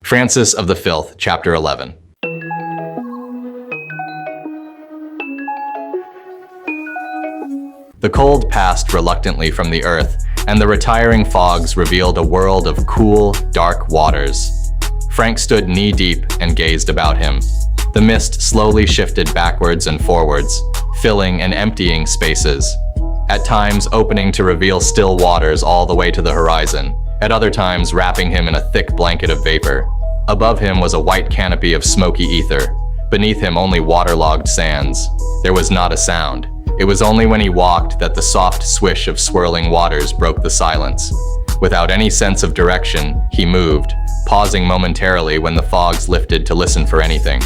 Francis of the Filth, Chapter 11. The cold passed reluctantly from the earth, and the retiring fogs revealed a world of cool, dark waters. Frank stood knee-deep and gazed about him. The mist slowly shifted backwards and forwards, filling and emptying spaces, at times opening to reveal still waters all the way to the horizon, at other times wrapping him in a thick blanket of vapor. Above him was a white canopy of smoky ether. Beneath him only waterlogged sands. There was not a sound. It was only when he walked that the soft swish of swirling waters broke the silence. Without any sense of direction, he moved, pausing momentarily when the fogs lifted to listen for anything.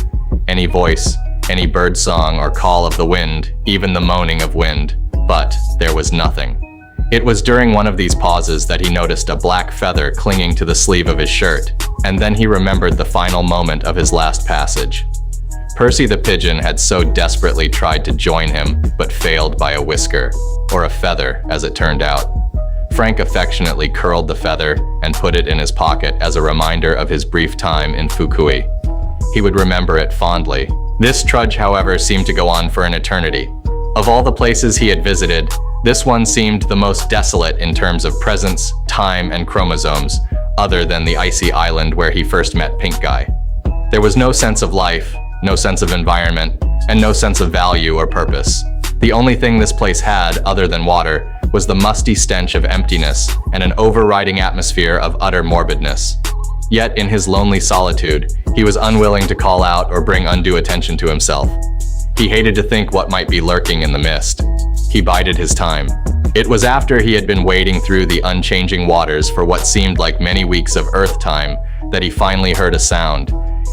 Any voice, any bird song or call of the wind, even the moaning of wind. But there was nothing. It was during one of these pauses that he noticed a black feather clinging to the sleeve of his shirt, and then he remembered the final moment of his last passage. Percy the pigeon had so desperately tried to join him, but failed by a whisker, or a feather, as it turned out. Frank affectionately curled the feather and put it in his pocket as a reminder of his brief time in Fukui. He would remember it fondly. This trudge, however, seemed to go on for an eternity. Of all the places he had visited, this one seemed the most desolate in terms of presence, time, and chromosomes, other than the icy island where he first met Pink Guy. There was no sense of life, no sense of environment, and no sense of value or purpose. The only thing this place had, other than water, was the musty stench of emptiness and an overriding atmosphere of utter morbidness. Yet, in his lonely solitude, he was unwilling to call out or bring undue attention to himself. He hated to think what might be lurking in the mist. He bided his time. It was after he had been wading through the unchanging waters for what seemed like many weeks of Earth time that he finally heard a sound.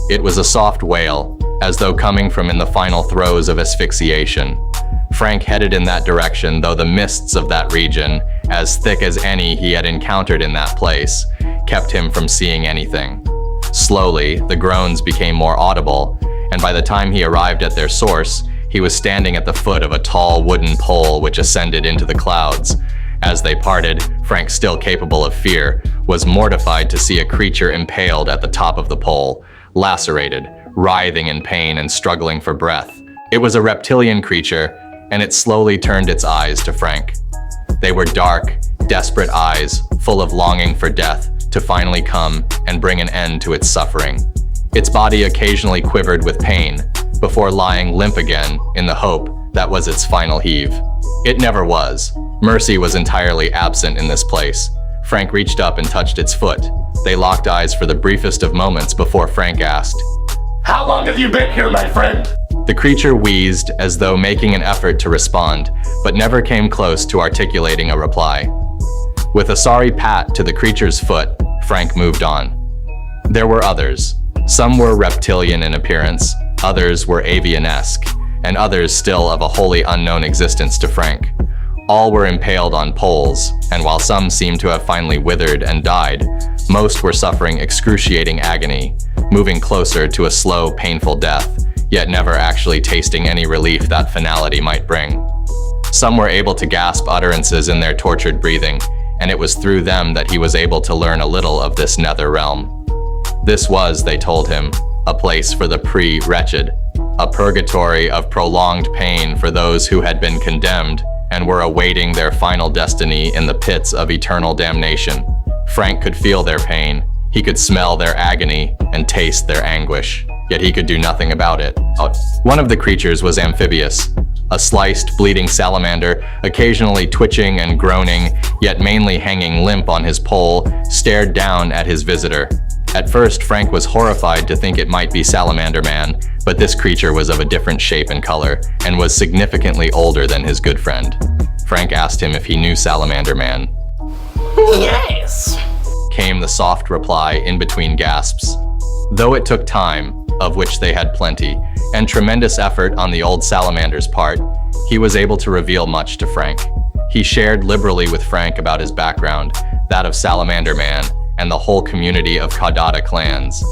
It was a soft wail, as though coming from in the final throes of asphyxiation. Frank headed in that direction, though the mists of that region, as thick as any he had encountered in that place, kept him from seeing anything. Slowly, the groans became more audible, and by the time he arrived at their source, he was standing at the foot of a tall wooden pole which ascended into the clouds. As they parted, Frank, still capable of fear, was mortified to see a creature impaled at the top of the pole, lacerated, writhing in pain and struggling for breath. It was a reptilian creature, and it slowly turned its eyes to Frank. They were dark, desperate eyes, full of longing for death to finally come and bring an end to its suffering. Its body occasionally quivered with pain, before lying limp again in the hope that was its final heave. It never was. Mercy was entirely absent in this place. Frank reached up and touched its foot. They locked eyes for the briefest of moments before Frank asked, "How long have you been here, my friend?" The creature wheezed as though making an effort to respond, but never came close to articulating a reply. With a sorry pat to the creature's foot, Frank moved on. There were others. Some were reptilian in appearance, others were avian-esque, and others still of a wholly unknown existence to Frank. All were impaled on poles, and while some seemed to have finally withered and died, most were suffering excruciating agony, moving closer to a slow, painful death, yet never actually tasting any relief that finality might bring. Some were able to gasp utterances in their tortured breathing, and it was through them that he was able to learn a little of this nether realm. This was, they told him, a place for the pre-wretched, a purgatory of prolonged pain for those who had been condemned and were awaiting their final destiny in the pits of eternal damnation. Frank could feel their pain, he could smell their agony and taste their anguish, yet he could do nothing about it. One of the creatures was amphibious, a sliced, bleeding salamander, occasionally twitching and groaning, yet mainly hanging limp on his pole, stared down at his visitor. At first, Frank was horrified to think it might be Salamander Man, but this creature was of a different shape and color, and was significantly older than his good friend. Frank asked him if he knew Salamander Man. "Yes," came the soft reply in between gasps. Though it took time, of which they had plenty, and tremendous effort on the old Salamander's part, he was able to reveal much to Frank. He shared liberally with Frank about his background, that of Salamander Man, and the whole community of Caudata clans.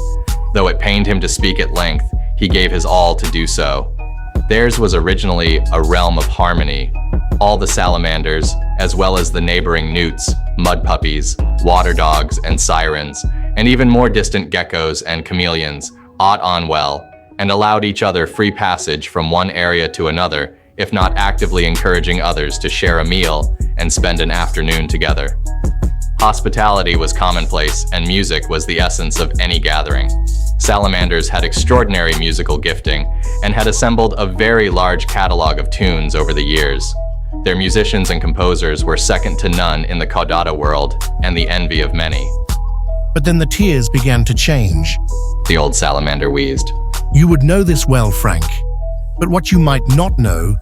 Though it pained him to speak at length, he gave his all to do so. Theirs was originally a realm of harmony. All the salamanders, as well as the neighboring newts, mud puppies, water dogs, and sirens, and even more distant geckos and chameleons, ought on well, and allowed each other free passage from one area to another, if not actively encouraging others to share a meal and spend an afternoon together. Hospitality was commonplace, and music was the essence of any gathering. Salamanders had extraordinary musical gifting and had assembled a very large catalog of tunes over the years. Their musicians and composers were second to none in the Caudata world and the envy of many. But then the tears began to change. The old salamander wheezed. You would know this well, Frank. But what you might not know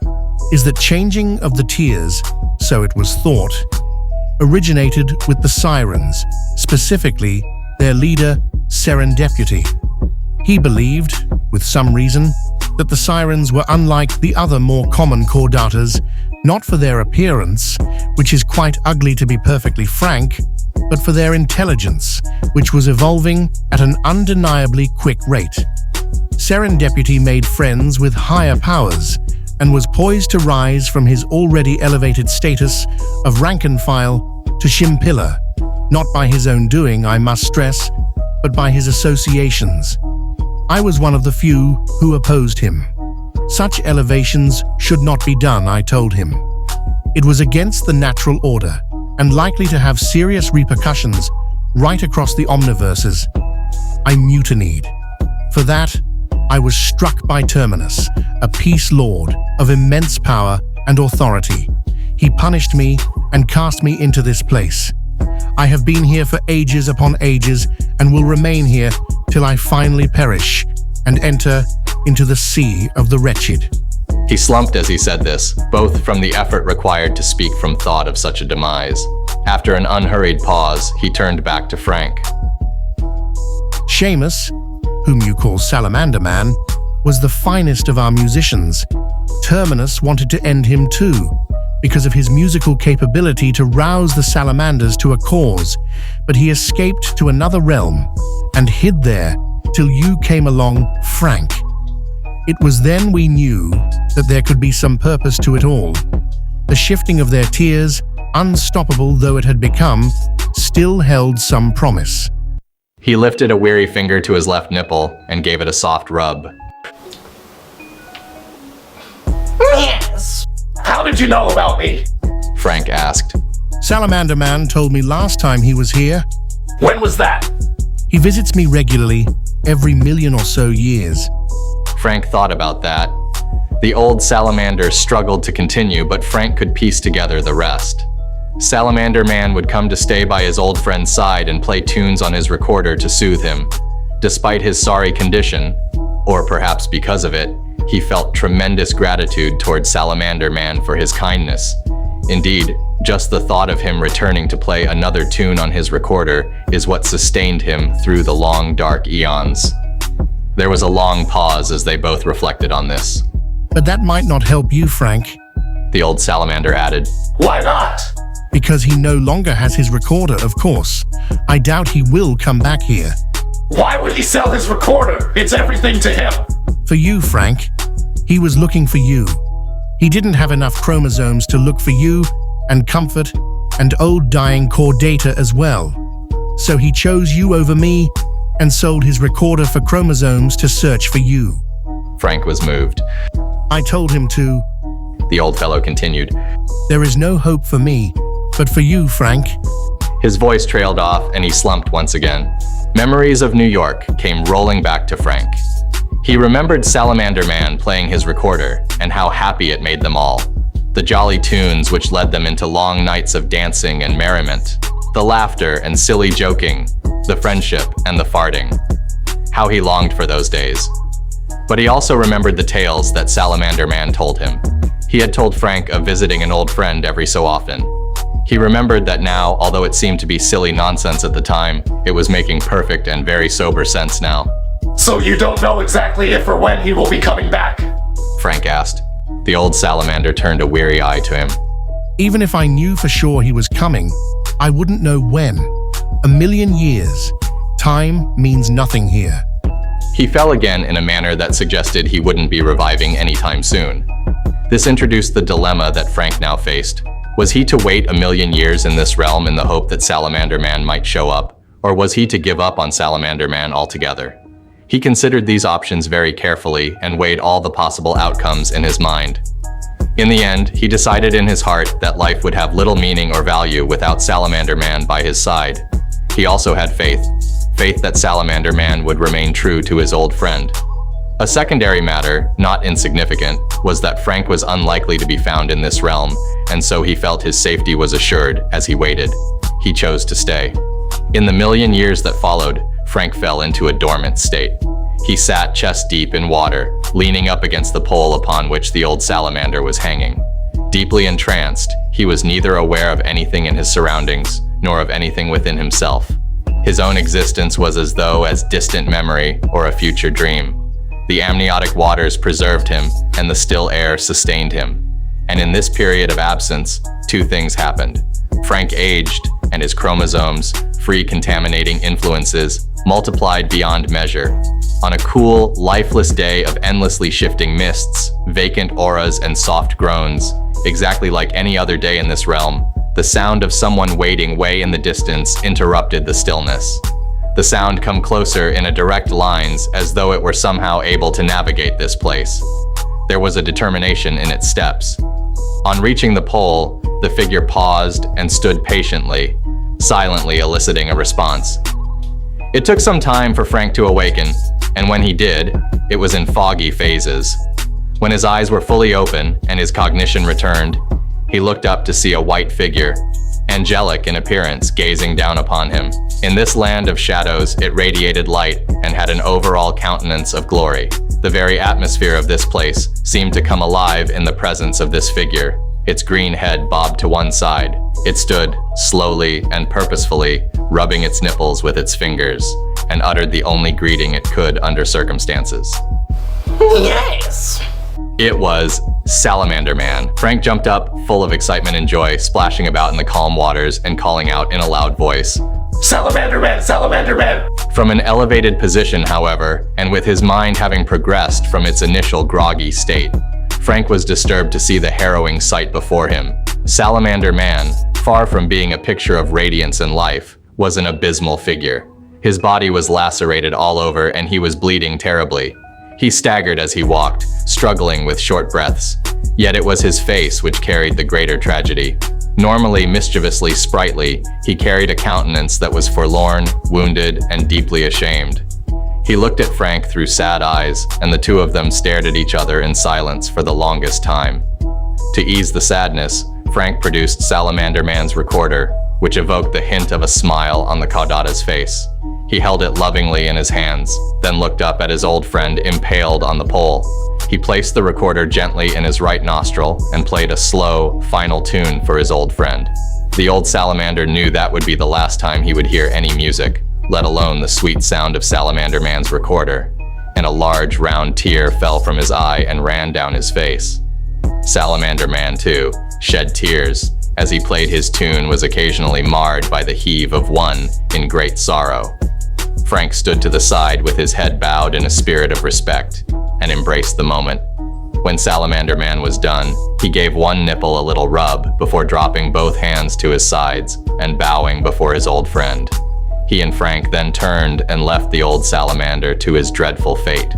is that changing of the tears, so it was thought, originated with the sirens, specifically their leader, Serendipity. He believed, with some reason, that the sirens were unlike the other more common Caudatas, not for their appearance, which is quite ugly to be perfectly frank, but for their intelligence, which was evolving at an undeniably quick rate. Serendipity made friends with higher powers and was poised to rise from his already elevated status of rank and file to Shimpilla, not by his own doing, I must stress, but by his associations. I was one of the few who opposed him. Such elevations should not be done, I told him. It was against the natural order and likely to have serious repercussions right across the omniverses. I mutinied. For that, I was struck by Terminus, a peace lord of immense power and authority. He punished me and cast me into this place. I have been here for ages upon ages and will remain here till I finally perish and enter into the sea of the wretched. He slumped as he said this, both from the effort required to speak from thought of such a demise. After an unhurried pause, he turned back to Frank. Seamus, whom you call Salamander Man, was the finest of our musicians. Terminus wanted to end him too, because of his musical capability to rouse the salamanders to a cause, but he escaped to another realm and hid there till you came along, Frank. It was then we knew that there could be some purpose to it all. The shifting of their tears, unstoppable though it had become, still held some promise. He lifted a weary finger to his left nipple and gave it a soft rub. Yes. How did you know about me? Frank asked. Salamander Man told me last time he was here. When was that? He visits me regularly, every million or so years. Frank thought about that. The old salamander struggled to continue, but Frank could piece together the rest. Salamander Man would come to stay by his old friend's side and play tunes on his recorder to soothe him. Despite his sorry condition, or perhaps because of it, he felt tremendous gratitude towards Salamander Man for his kindness. Indeed, just the thought of him returning to play another tune on his recorder is what sustained him through the long, dark eons. There was a long pause as they both reflected on this. But that might not help you, Frank. The old salamander added. Why not? Because he no longer has his recorder, of course. I doubt he will come back here. Why would he sell his recorder? It's everything to him. For you, Frank. He was looking for you. He didn't have enough chromosomes to look for you and comfort and old dying Caudata as well. So he chose you over me and sold his recorder for chromosomes to search for you. Frank was moved. I told him to. The old fellow continued. There is no hope for me, but for you, Frank. His voice trailed off and he slumped once again. Memories of New York came rolling back to Frank. He remembered Salamander Man playing his recorder and how happy it made them all. The jolly tunes which led them into long nights of dancing and merriment. The laughter and silly joking, the friendship and the farting. How he longed for those days. But he also remembered the tales that Salamander Man told him. He had told Frank of visiting an old friend every so often. He remembered that now, although it seemed to be silly nonsense at the time, it was making perfect and very sober sense now. So you don't know exactly if or when he will be coming back? Frank asked. The old salamander turned a weary eye to him. Even if I knew for sure he was coming, I wouldn't know when. 1,000,000 years. Time means nothing here. He fell again in a manner that suggested he wouldn't be reviving anytime soon. This introduced the dilemma that Frank now faced. Was he to wait 1,000,000 years in this realm in the hope that Salamander Man might show up, or was he to give up on Salamander Man altogether? He considered these options very carefully and weighed all the possible outcomes in his mind. In the end, he decided in his heart that life would have little meaning or value without Salamander Man by his side. He also had faith that Salamander Man would remain true to his old friend. A secondary matter, not insignificant, was that Frank was unlikely to be found in this realm, and so he felt his safety was assured as he waited. He chose to stay. In the 1,000,000 years that followed, Frank fell into a dormant state. He sat chest deep in water, leaning up against the pole upon which the old salamander was hanging. Deeply entranced, he was neither aware of anything in his surroundings, nor of anything within himself. His own existence was as though as distant memory or a future dream. The amniotic waters preserved him, and the still air sustained him. And in this period of absence, two things happened. Frank aged, and his chromosomes, free contaminating influences, multiplied beyond measure. On a cool, lifeless day of endlessly shifting mists, vacant auras, and soft groans, exactly like any other day in this realm, the sound of someone waiting way in the distance interrupted the stillness. The sound come closer in a direct lines as though it were somehow able to navigate this place. There was a determination in its steps. On reaching the pole, the figure paused and stood patiently, silently eliciting a response. It took some time for Frank to awaken, and when he did, it was in foggy phases. When his eyes were fully open and his cognition returned, he looked up to see a white figure, angelic in appearance, gazing down upon him. In this land of shadows, it radiated light and had an overall countenance of glory. The very atmosphere of this place seemed to come alive in the presence of this figure. Its green head bobbed to one side. It stood, slowly and purposefully, rubbing its nipples with its fingers, and uttered the only greeting it could under circumstances. Yes! It was Salamander Man. Frank jumped up, full of excitement and joy, splashing about in the calm waters and calling out in a loud voice, Salamander Man! Salamander Man! From an elevated position, however, and with his mind having progressed from its initial groggy state, Frank was disturbed to see the harrowing sight before him. Salamander Man, far from being a picture of radiance and life, was an abysmal figure. His body was lacerated all over and he was bleeding terribly. He staggered as he walked, struggling with short breaths. Yet it was his face which carried the greater tragedy. Normally mischievously sprightly, he carried a countenance that was forlorn, wounded, and deeply ashamed. He looked at Frank through sad eyes, and the two of them stared at each other in silence for the longest time. To ease the sadness, Frank produced Salamander Man's recorder, which evoked the hint of a smile on the Caudata's face. He held it lovingly in his hands, then looked up at his old friend impaled on the pole. He placed the recorder gently in his right nostril and played a slow, final tune for his old friend. The old salamander knew that would be the last time he would hear any music, let alone the sweet sound of Salamander Man's recorder, and a large round tear fell from his eye and ran down his face. Salamander Man, too, shed tears. As he played his tune was occasionally marred by the heave of one in great sorrow. Frank stood to the side with his head bowed in a spirit of respect and embraced the moment. When Salamander Man was done, he gave one nipple a little rub before dropping both hands to his sides and bowing before his old friend. He and Frank then turned and left the old salamander to his dreadful fate.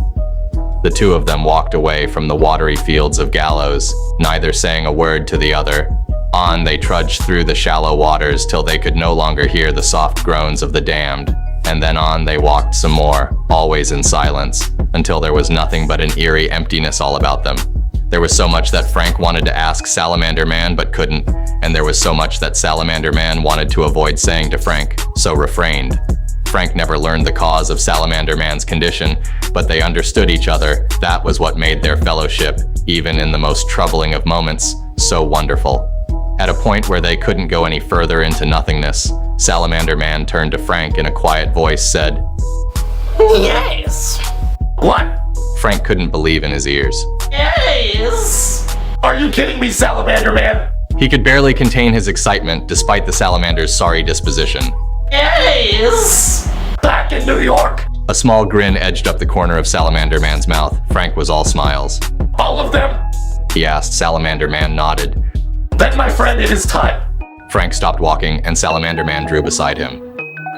The two of them walked away from the watery fields of Gallows, neither saying a word to the other. On they trudged through the shallow waters till they could no longer hear the soft groans of the damned, and then on they walked some more, always in silence, until there was nothing but an eerie emptiness all about them. There was so much that Frank wanted to ask Salamander Man but couldn't, and there was so much that Salamander Man wanted to avoid saying to Frank, so refrained. Frank never learned the cause of Salamander Man's condition, but they understood each other. That was what made their fellowship, even in the most troubling of moments, so wonderful. At a point where they couldn't go any further into nothingness, Salamander Man turned to Frank in a quiet voice, said, Yes! What? Frank couldn't believe in his ears. Yes! Are you kidding me, Salamander Man? He could barely contain his excitement despite the salamander's sorry disposition. Yes! Back in New York? A small grin edged up the corner of Salamander Man's mouth. Frank was all smiles. All of them? He asked. Salamander Man nodded. Then, my friend, it is time. Frank stopped walking and Salamander Man drew beside him.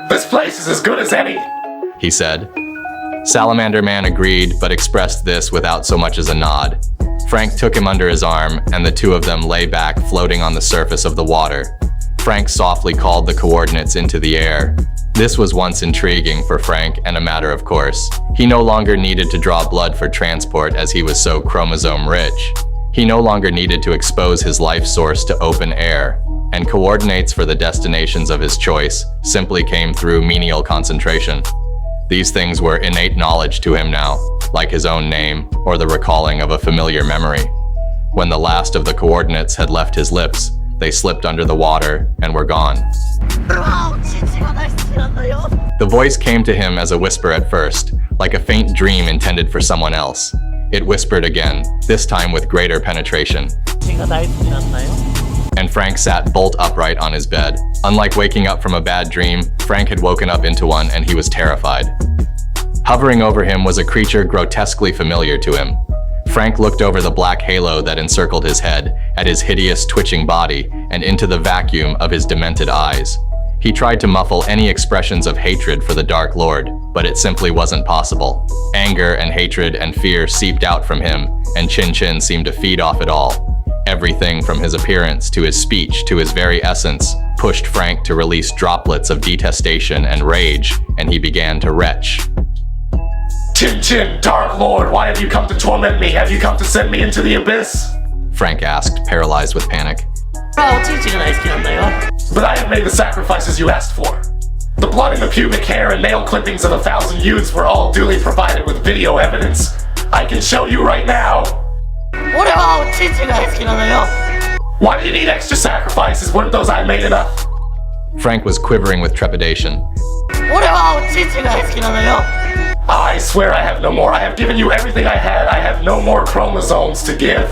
This place is as good as any, he said. Salamander Man agreed, but expressed this without so much as a nod. Frank took him under his arm, and the two of them lay back, floating on the surface of the water. Frank softly called the coordinates into the air. This was once intriguing for Frank and a matter of course. He no longer needed to draw blood for transport as he was so chromosome rich. He no longer needed to expose his life source to open air, and coordinates for the destinations of his choice simply came through menial concentration. These things were innate knowledge to him now, like his own name or the recalling of a familiar memory. When the last of the coordinates had left his lips, they slipped under the water and were gone. The voice came to him as a whisper at first, like a faint dream intended for someone else. It whispered again, this time with greater penetration. And Frank sat bolt upright on his bed. Unlike waking up from a bad dream, Frank had woken up into one and he was terrified. Hovering over him was a creature grotesquely familiar to him. Frank looked over the black halo that encircled his head, at his hideous twitching body, and into the vacuum of his demented eyes. He tried to muffle any expressions of hatred for the Dark Lord, but it simply wasn't possible. Anger and hatred and fear seeped out from him, and Chin Chin seemed to feed off it all. Everything from his appearance to his speech to his very essence pushed Frank to release droplets of detestation and rage, and he began to retch. Chin Chin, Dark Lord, why have you come to torment me? Have you come to send me into the abyss? Frank asked, paralyzed with panic. But I have made the sacrifices you asked for. The blood and the pubic hair and nail clippings of 1,000 youths were all duly provided with video evidence. I can show you right now. Why do you need extra sacrifices? Weren't those I made enough? Frank was quivering with trepidation. I swear I have no more. I have given you everything I had. I have no more chromosomes to give.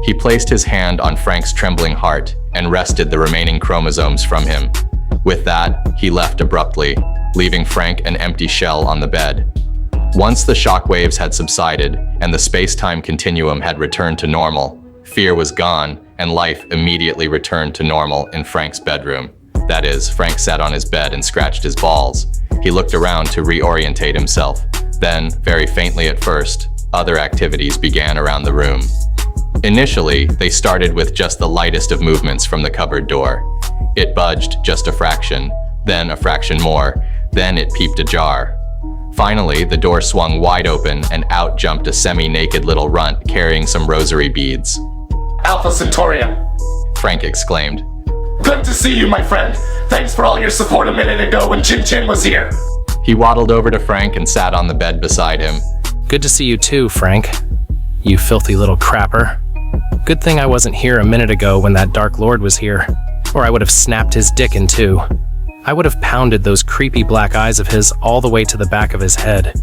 He placed his hand on Frank's trembling heart and wrested the remaining chromosomes from him. With that, he left abruptly, leaving Frank an empty shell on the bed. Once the shockwaves had subsided and the space-time continuum had returned to normal, fear was gone and life immediately returned to normal in Frank's bedroom. That is, Frank sat on his bed and scratched his balls. He looked around to reorientate himself. Then, very faintly at first, other activities began around the room. Initially, they started with just the lightest of movements from the cupboard door. It budged just a fraction, then a fraction more, then it peeped ajar. Finally, the door swung wide open and out jumped a semi-naked little runt carrying some rosary beads. Alpha Centaurian, Frank exclaimed. Good to see you, my friend. Thanks for all your support a minute ago when Chin Chin was here. He waddled over to Frank and sat on the bed beside him. Good to see you too, Frank. You filthy little crapper. Good thing I wasn't here a minute ago when that Dark Lord was here, or I would have snapped his dick in two. I would have pounded those creepy black eyes of his all the way to the back of his head.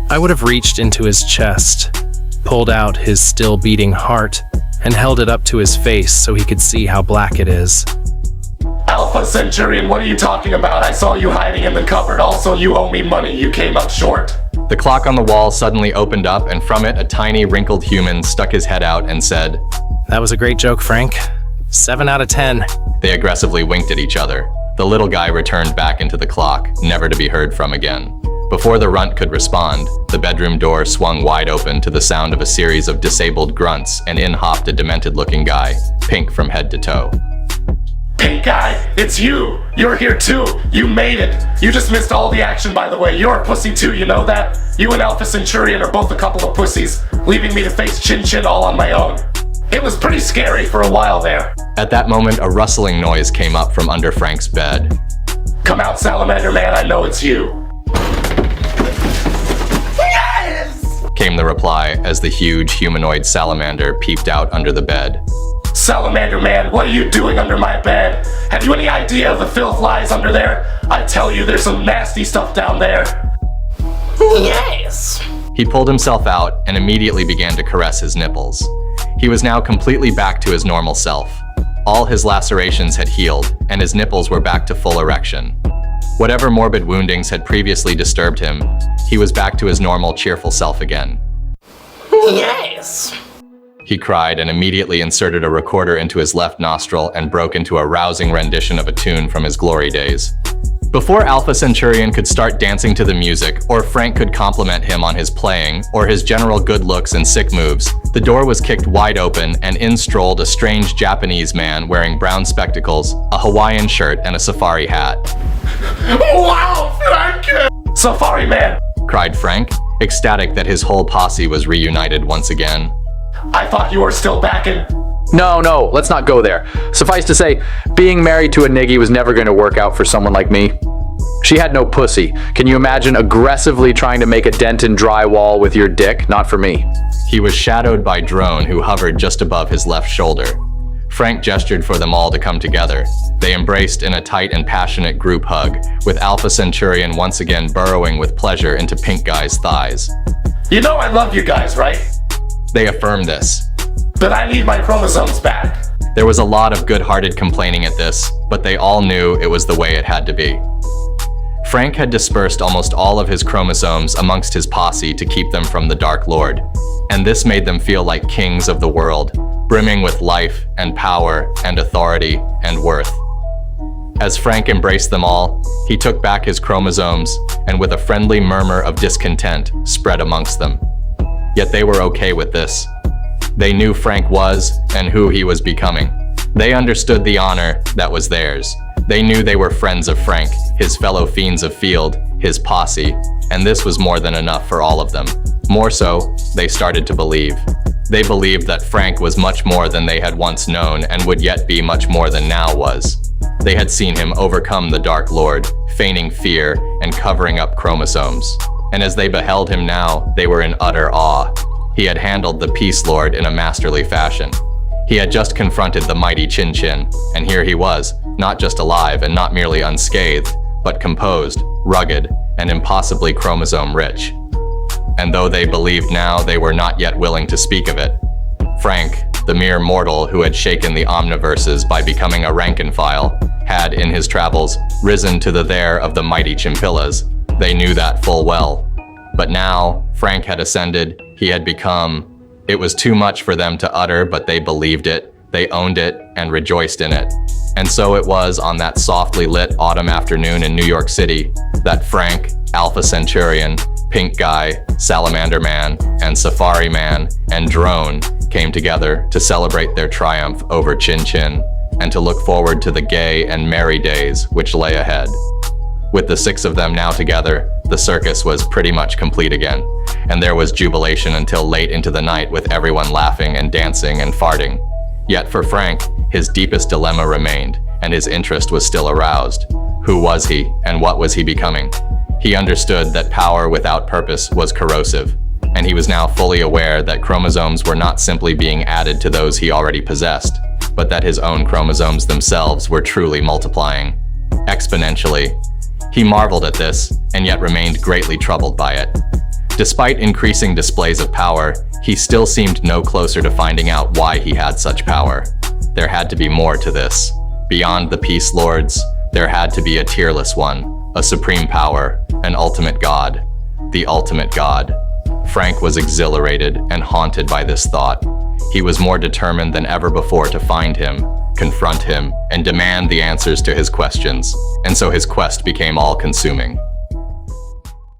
I would have reached into his chest, pulled out his still beating heart, and held it up to his face so he could see how black it is. Alpha Centurion, what are you talking about? I saw you hiding in the cupboard. Also, you owe me money. You came up short. The clock on the wall suddenly opened up, and from it a tiny, wrinkled human stuck his head out and said, That was a great joke, Frank. 7 out of 10. They aggressively winked at each other. The little guy returned back into the clock, never to be heard from again. Before the runt could respond, the bedroom door swung wide open to the sound of a series of disabled grunts, and in hopped a demented-looking guy, pink from head to toe. Pink guy, it's you! You're here too! You made it! You just missed all the action, by the way. You're a pussy too, you know that? You and Alpha Centurion are both a couple of pussies, leaving me to face Chin Chin all on my own. It was pretty scary for a while there. At that moment, a rustling noise came up from under Frank's bed. Come out, Salamander Man, I know it's you. Yes! Came the reply as the huge humanoid salamander peeped out under the bed. Salamander Man, what are you doing under my bed? Have you any idea of the filth lies under there? I tell you, there's some nasty stuff down there. Yes! He pulled himself out and immediately began to caress his nipples. He was now completely back to his normal self. All his lacerations had healed, and his nipples were back to full erection. Whatever morbid woundings had previously disturbed him, he was back to his normal, cheerful self again. Yes! He cried and immediately inserted a recorder into his left nostril and broke into a rousing rendition of a tune from his glory days. Before Alpha Centurion could start dancing to the music, or Frank could compliment him on his playing, or his general good looks and sick moves, the door was kicked wide open and in strolled a strange Japanese man wearing brown spectacles, a Hawaiian shirt, and a safari hat. Wow, Frank! Safari man! Cried Frank, ecstatic that his whole posse was reunited once again. I thought you were still back in... No, let's not go there. Suffice to say, being married to a niggie was never going to work out for someone like me. She had no pussy. Can you imagine aggressively trying to make a dent in drywall with your dick? Not for me. He was shadowed by Drone, who hovered just above his left shoulder. Frank gestured for them all to come together. They embraced in a tight and passionate group hug, with Alpha Centurion once again burrowing with pleasure into Pink Guy's thighs. You know I love you guys, right? They affirmed this. But I need my chromosomes back. There was a lot of good-hearted complaining at this, but they all knew it was the way it had to be. Frank had dispersed almost all of his chromosomes amongst his posse to keep them from the Dark Lord, and this made them feel like kings of the world, brimming with life and power and authority and worth. As Frank embraced them all, he took back his chromosomes and with a friendly murmur of discontent spread amongst them. Yet they were okay with this. They knew Frank was and who he was becoming. They understood the honor that was theirs. They knew they were friends of Frank, his fellow fiends of Field, his posse, and this was more than enough for all of them. More so, they started to believe. They believed that Frank was much more than they had once known and would yet be much more than now was. They had seen him overcome the Dark Lord, feigning fear and covering up chromosomes. And as they beheld him now, they were in utter awe. He had handled the Peace Lord in a masterly fashion. He had just confronted the mighty Chin Chin, and here he was, not just alive and not merely unscathed, but composed, rugged, and impossibly chromosome-rich. And though they believed now, they were not yet willing to speak of it. Frank, the mere mortal who had shaken the omniverses by becoming a rank and file, had, in his travels, risen to the there of the mighty Chimpillas. They knew that full well. But now, Frank had ascended, he had become... It was too much for them to utter, but they believed it, they owned it, and rejoiced in it. And so it was on that softly lit autumn afternoon in New York City that Frank, Alpha Centurion, Pink Guy, Salamander Man, and Safari Man, and Drone came together to celebrate their triumph over Chin Chin, and to look forward to the gay and merry days which lay ahead. With the six of them now together, the circus was pretty much complete again, and there was jubilation until late into the night with everyone laughing and dancing and farting. Yet for Frank, his deepest dilemma remained, and his interest was still aroused. Who was he, and what was he becoming? He understood that power without purpose was corrosive, and he was now fully aware that chromosomes were not simply being added to those he already possessed, but that his own chromosomes themselves were truly multiplying, exponentially. He marveled at this, and yet remained greatly troubled by it. Despite increasing displays of power, he still seemed no closer to finding out why he had such power. There had to be more to this. Beyond the Peace Lords, there had to be a tierless one, a supreme power, an ultimate god. The ultimate god. Frank was exhilarated and haunted by this thought. He was more determined than ever before to find him, confront him, and demand the answers to his questions, and so his quest became all-consuming.